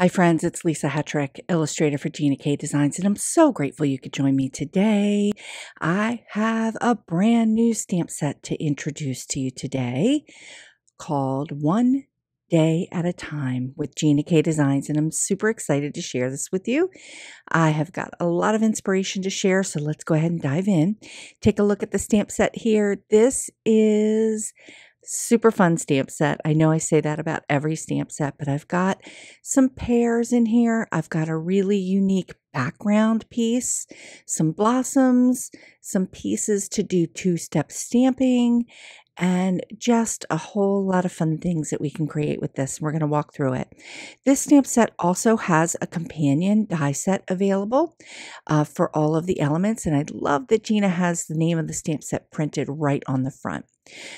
Hi friends, it's Lisa Hetrick, illustrator for Gina K Designs, and I'm so grateful you could join me today. I have a brand new stamp set to introduce to you today called One Day at a Time with Gina K Designs, and I'm super excited to share this with you. I have got a lot of inspiration to share, so let's go ahead and dive in. Take a look at the stamp set here. This is super fun stamp set. I know I say that about every stamp set, but I've got some pears in here. I've got a really unique background piece, some blossoms, some pieces to do two-step stamping, and just a whole lot of fun things that we can create with this. We're going to walk through it. This stamp set also has a companion die set available for all of the elements, and I love that Gina has the name of the stamp set printed right on the front.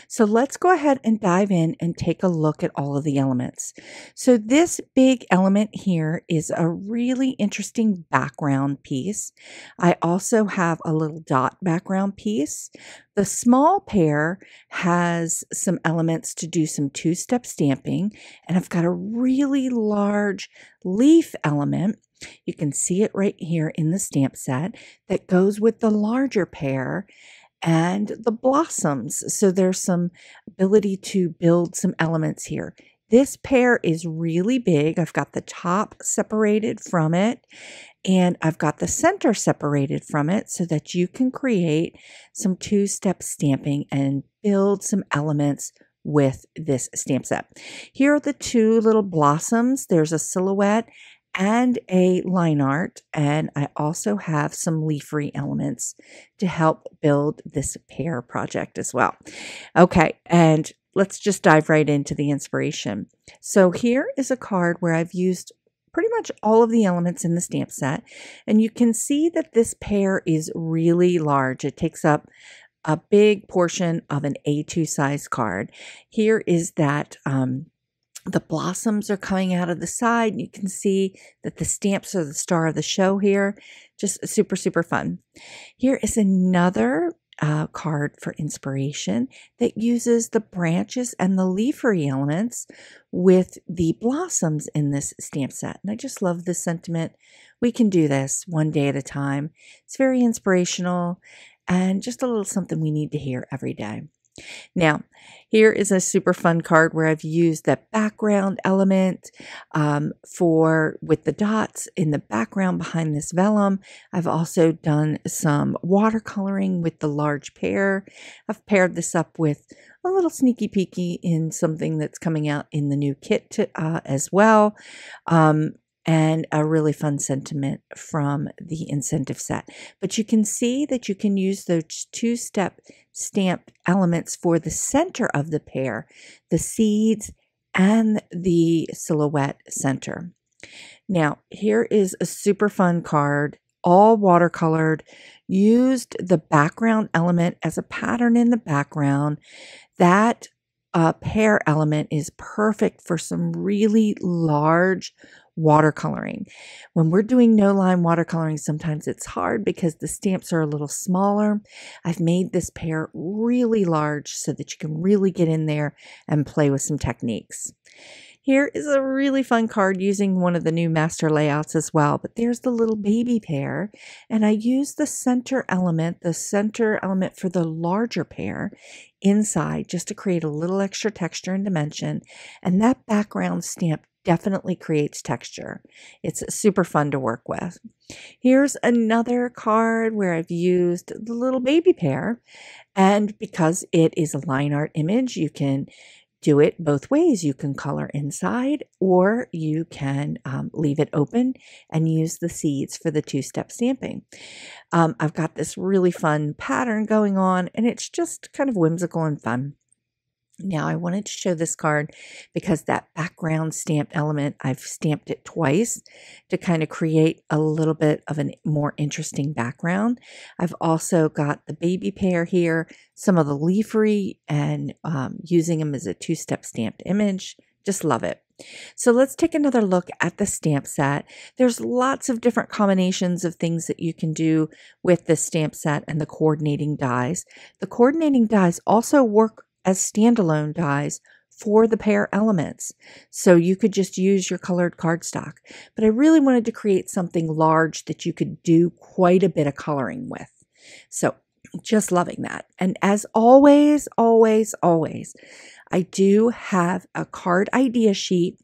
So let's go ahead and dive in and take a look at all of the elements. So this big element here is a really interesting background piece. I also have a little dot background piece. The small pear has some elements to do some two-step stamping, and I've got a really large leaf element. You can see it right here in the stamp set that goes with the larger pear and the blossoms. So there's some ability to build some elements here. This pear is really big. I've got the top separated from it, and I've got the center separated from it so that you can create some two-step stamping and build some elements with this stamp set. Here are the two little blossoms. There's a silhouette and a line art, and I also have some leafery elements to help build this pear project as well. Okay, and let's just dive right into the inspiration. So here is a card where I've used pretty much all of the elements in the stamp set, and you can see that this pear is really large. It takes up a big portion of an A2 size card. Here is that the blossoms are coming out of the side. You can see that the stamps are the star of the show here. Just super, super fun. Here is another card for inspiration that uses the branches and the leafery elements with the blossoms in this stamp set. And I just love this sentiment. We can do this one day at a time. It's very inspirational and just a little something we need to hear every day. Now, here is a super fun card where I've used that background element with the dots in the background behind this vellum. I've also done some watercoloring with the large pear. I've paired this up with a little sneaky peeky in something that's coming out in the new kit as well. And a really fun sentiment from the incentive set. But you can see that you can use those two-step stamp elements for the center of the pear, the seeds, and the silhouette center. Now, here is a super fun card, all watercolored, used the background element as a pattern in the background. That pear element is perfect for some really large watercoloring. When we're doing no-line watercoloring, sometimes it's hard because the stamps are a little smaller. I've made this pear really large so that you can really get in there and play with some techniques. Here is a really fun card using one of the new master layouts as well, but there's the little baby pear, and I used the center element for the larger pear inside just to create a little extra texture and dimension, and that background stamp definitely creates texture. It's super fun to work with. Here's another card where I've used the little baby pear, and because it is a line art image, you can do it both ways. You can color inside, or you can leave it open and use the seeds for the two-step stamping. I've got this really fun pattern going on, and it's just kind of whimsical and fun. Now, I wanted to show this card because that background stamp element, I've stamped it twice to kind of create a little bit of a more interesting background. I've also got the baby pear here, some of the leafery, and using them as a two-step stamped image. Just love it. So let's take another look at the stamp set. There's lots of different combinations of things that you can do with the stamp set and the coordinating dies. The coordinating dies also work as standalone dies for the pair elements. So you could just use your colored cardstock. But I really wanted to create something large that you could do quite a bit of coloring with. So just loving that. And as always, I do have a card idea sheet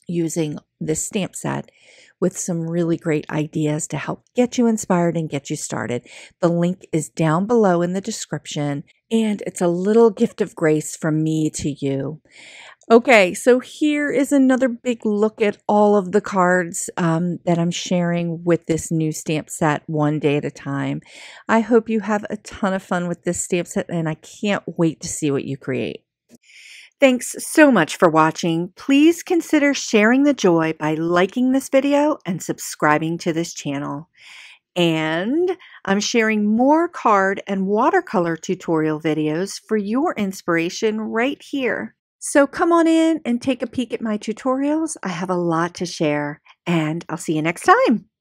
using this stamp set with some really great ideas to help get you inspired and get you started. The link is down below in the description, and it's a little gift of grace from me to you. Okay, so here is another big look at all of the cards that I'm sharing with this new stamp set, one day at a time. I hope you have a ton of fun with this stamp set, and I can't wait to see what you create. Thanks so much for watching. Please consider sharing the joy by liking this video and subscribing to this channel. And I'm sharing more card and watercolor tutorial videos for your inspiration right here. So come on in and take a peek at my tutorials. I have a lot to share, and I'll see you next time.